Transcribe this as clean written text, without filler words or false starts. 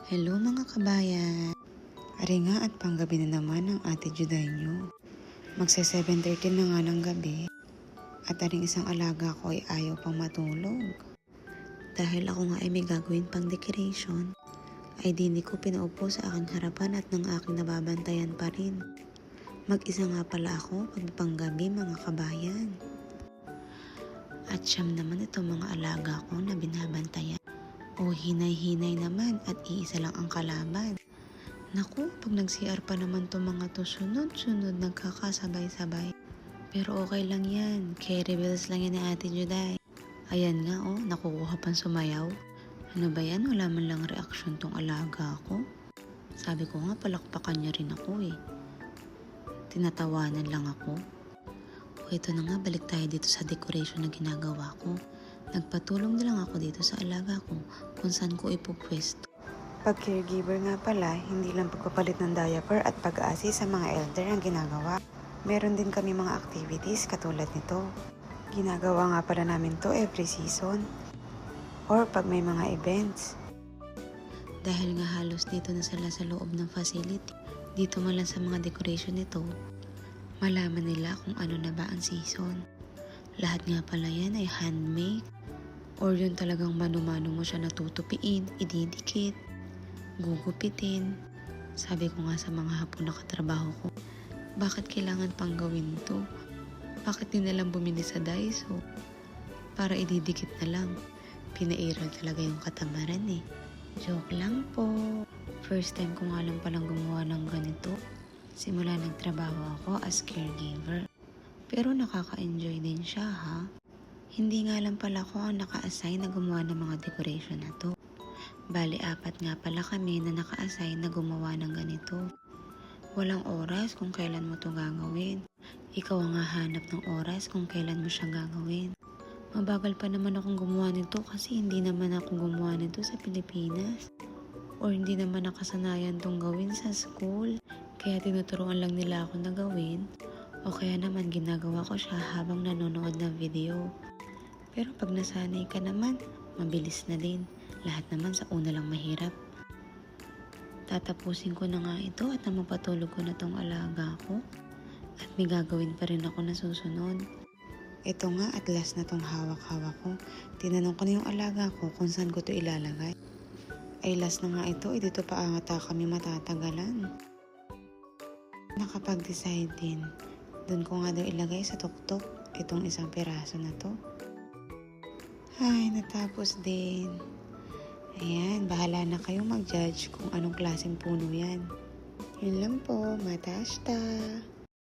Hello mga kabayan! Ari nga at panggabi na naman ang ate Juday nyo. Magsa 7:30 na nga ng gabi at aring isang alaga ko ay ayaw pang matulog. Dahil ako nga ay may gagawin pang decoration, ay dini ko pinaupo sa aking harapan at ng aking nababantayan pa rin. Mag-isa nga pala ako pag panggabi mga kabayan. At siyam naman itong mga alaga ko na binabantayan. O hinay-hinay naman at iisa lang ang kalaban. Naku, pag nag-CR pa naman to mga to sunod-sunod nagkakasabay-sabay. Pero okay lang yan, carry bills lang yan ni ate Juday. Ayan nga nakukuha pang sumayaw. Ano ba yan, wala man lang reaksyon tong alaga ko. Sabi ko nga palakpakan niya rin ako Tinatawanan lang ako. O ito na nga, balik tayo dito sa decoration na ginagawa ko. Nagpatulong na lang ako dito sa alaga ko kung saan ko ipupwesto. Pag caregiver nga pala, hindi lang pagpapalit ng diaper at pag-aasi sa mga elder ang ginagawa. Meron din kami mga activities katulad nito. Ginagawa nga pala namin to every season or pag may mga events. Dahil nga halos dito na sila sa loob ng facility, dito man lang sa mga decoration nito, malaman nila kung ano na ba ang season. Lahat nga pala yan ay handmade. Or yun talagang mano-mano mo siya natutupiin, ididikit, gugupitin. Sabi ko nga sa mga hapon na katrabaho ko, bakit kailangan pang gawin to? Bakit di na lang bumili sa Daiso? Para ididikit na lang. Pinairal talaga yung katamaran Joke lang po. First time ko nga lang palang gumawa ng ganito. Simula nagtrabaho ako as caregiver. Pero nakaka-enjoy din siya Hindi nga lang pala ako ang naka-assign na gumawa ng mga decoration na to. Bali, 4 nga pala kami na naka-assign na gumawa ng ganito. Walang oras kung kailan mo to gagawin. Ikaw ang hahanap ng oras kung kailan mo siya gagawin. Mabagal pa naman akong gumawa nito kasi hindi naman ako gumawa nito sa Pilipinas. Or hindi naman nakasanayan tong gawin sa school. Kaya tinuturuan lang nila ako na gawin. O kaya naman ginagawa ko siya habang nanonood ng video. Pero pag nasanay ka naman, mabilis na din. Lahat naman sa una lang mahirap. Tatapusin ko na nga ito at mapatulog ko na tong alaga ko. At may gagawin pa rin ako na susunod. Ito nga at last na tong hawak-hawak ko. Tinanong ko na yung alaga ko kung saan ko to ilalagay. Ay last na nga ito, dito pa ata kami matatagalan. Nakapag-decide din. Doon ko nga daw ilagay sa tuktok itong isang piraso na to. Ay, natapos din. Ayan, bahala na kayo mag-judge kung anong klaseng puno yan. Yun lang po, matasta.